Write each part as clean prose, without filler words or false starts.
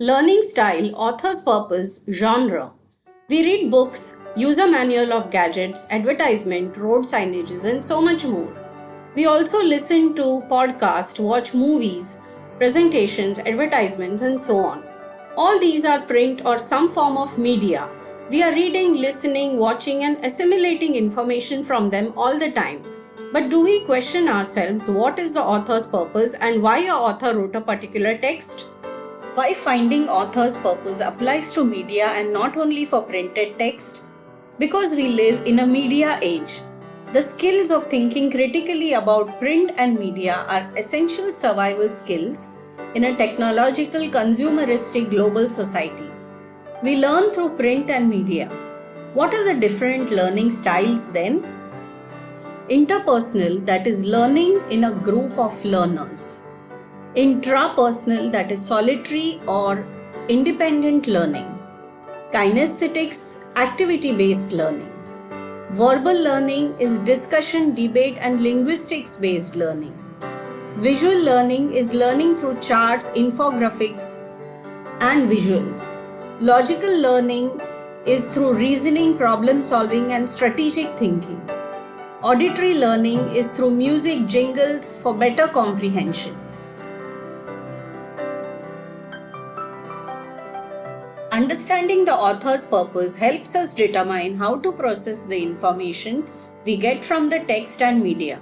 Learning style, author's purpose, genre. We read books, user manual of gadgets, advertisement, road signages, and so much more. We also listen to podcasts, watch movies, presentations, advertisements, and so on. All these are print or some form of media. We are reading, listening, watching, and assimilating information from them all the time. But do we question ourselves what is the author's purpose and why a author wrote a particular text? Why finding author's purpose applies to media and not only for printed text? Because we live in a media age. The skills of thinking critically about print and media are essential survival skills in a technological, consumeristic global society. We learn through print and media. What are the different learning styles then? Interpersonal, that is learning in a group of learners. Intrapersonal, that is solitary or independent learning. Kinesthetics, activity-based learning. Verbal learning is discussion, debate, and linguistics-based learning. Visual learning is learning through charts, infographics, and visuals. Logical learning is through reasoning, problem solving, and strategic thinking. Auditory learning is through music, jingles for better comprehension. Understanding the author's purpose helps us determine how to process the information we get from the text and media.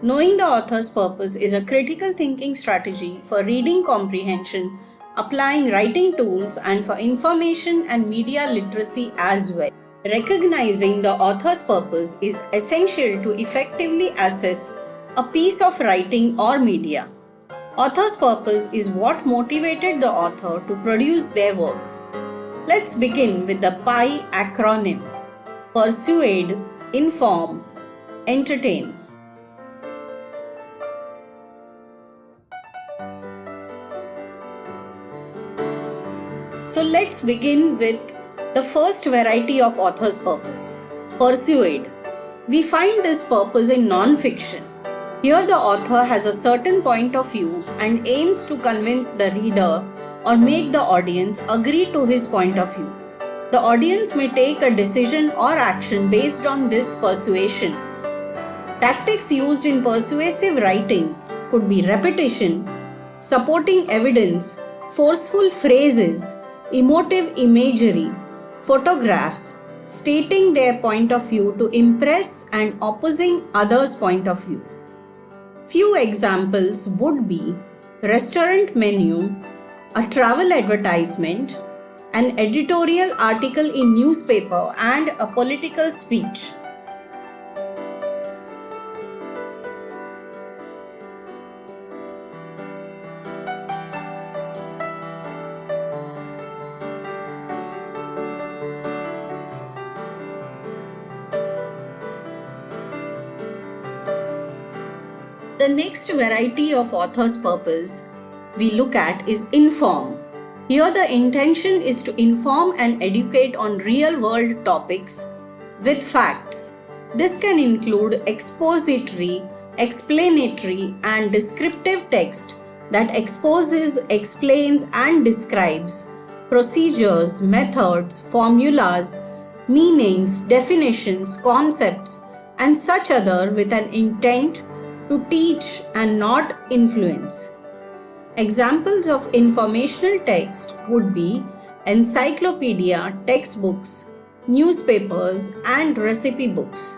Knowing the author's purpose is a critical thinking strategy for reading comprehension, applying writing tools, and for information and media literacy as well. Recognizing the author's purpose is essential to effectively assess a piece of writing or media. Author's purpose is what motivated the author to produce their work. Let's begin with the PI acronym. Persuade, inform, entertain. So let's begin with the first variety of author's purpose, persuade. We find this purpose in non-fiction. Here the author has a certain point of view and aims to convince the reader or make the audience agree to his point of view. The audience may take a decision or action based on this persuasion. Tactics used in persuasive writing could be repetition, supporting evidence, forceful phrases, emotive imagery, photographs, stating their point of view to impress and opposing others' point of view. Few examples would be restaurant menu, a travel advertisement, an editorial article in newspaper, and a political speech. The next variety of author's purpose we look at is inform. Here the intention is to inform and educate on real-world topics with facts. This can include expository, explanatory, and descriptive text that exposes, explains, and describes procedures, methods, formulas, meanings, definitions, concepts, and such other with an intent to teach and not influence. Examples of informational text would be encyclopedia, textbooks, newspapers, and recipe books.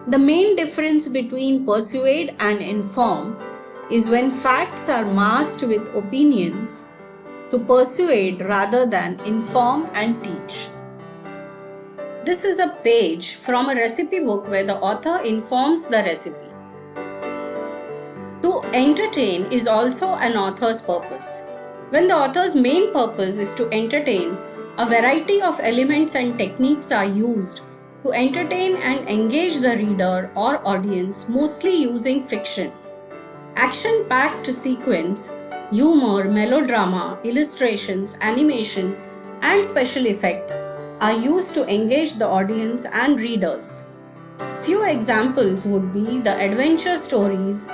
The main difference between persuade and inform is when facts are masked with opinions, to persuade rather than inform and teach. This is a page from a recipe book where the author informs the recipe. To entertain is also an author's purpose. When the author's main purpose is to entertain, a variety of elements and techniques are used to entertain and engage the reader or audience, mostly using fiction. Action-packed sequence, humor, melodrama, illustrations, animation, and special effects are used to engage the audience and readers. Few examples would be the adventure stories,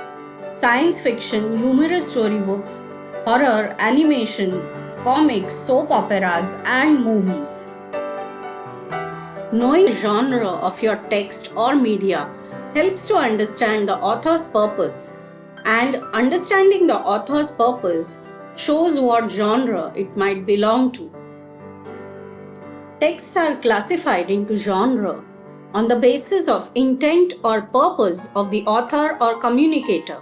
science fiction, humorous storybooks, horror, animation, comics, soap operas, and movies. Knowing the genre of your text or media helps to understand the author's purpose, and understanding the author's purpose shows what genre it might belong to. Texts are classified into genre on the basis of intent or purpose of the author or communicator.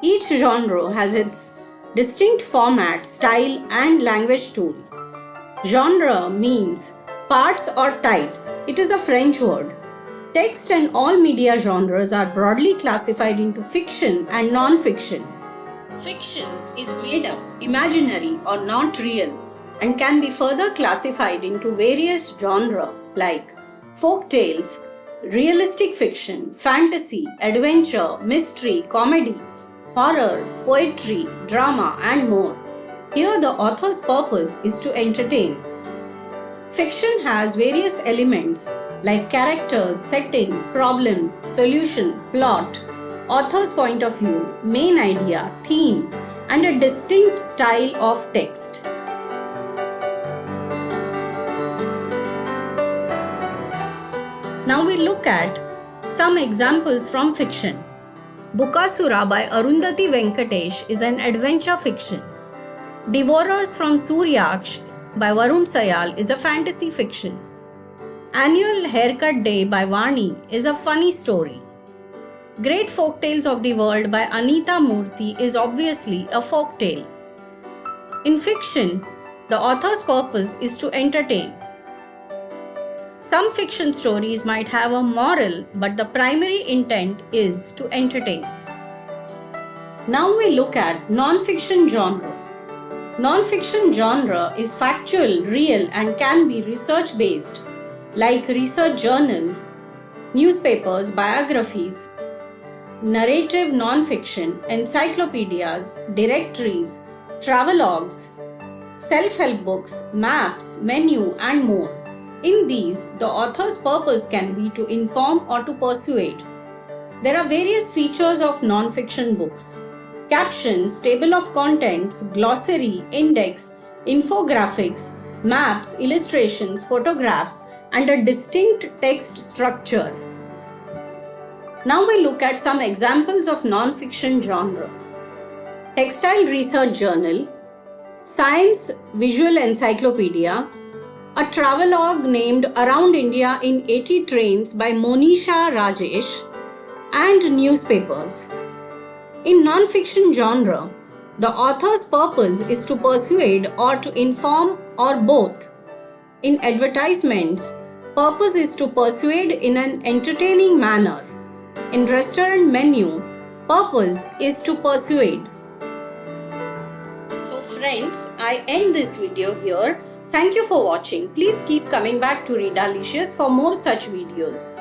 Each genre has its distinct format, style, and language tool. Genre means parts or types. It is a French word. Text and all media genres are broadly classified into fiction and non-fiction. Fiction is made up, imaginary, or not real, and can be further classified into various genres like folk tales, realistic fiction, fantasy, adventure, mystery, comedy, horror, poetry, drama, and more. Here the author's purpose is to entertain. Fiction has various elements like characters, setting, problem, solution, plot, author's point of view, main idea, theme, and a distinct style of text. Now we look at some examples from fiction. Bukasura by Arundhati Venkatesh is an adventure fiction. Devourers from Suryaksh by Varun Sayal is a fantasy fiction. Annual Haircut Day by Vani is a funny story. Great Folktales of the World by Anita Murthy is obviously a folk tale. In fiction, the author's purpose is to entertain. Some fiction stories might have a moral, but the primary intent is to entertain. Now we look at non-fiction genre. Non-fiction genre is factual, real, and can be research-based, like research journal, newspapers, biographies, narrative non-fiction, encyclopedias, directories, travelogues, self-help books, maps, menu, and more. In these, the author's purpose can be to inform or to persuade. There are various features of non-fiction books: captions, table of contents, glossary, index, infographics, maps, illustrations, photographs, and a distinct text structure. Now we look at some examples of non-fiction genre. Textile Research Journal, Science Visual Encyclopedia, a travelogue named Around India in 80 Trains by Monisha Rajesh, and newspapers. In non-fiction genre, the author's purpose is to persuade or to inform or both. In advertisements, purpose is to persuade in an entertaining manner. In restaurant menu, purpose is to persuade. So friends, I end this video here. Thank you for watching. Please keep coming back to Readalicious for more such videos.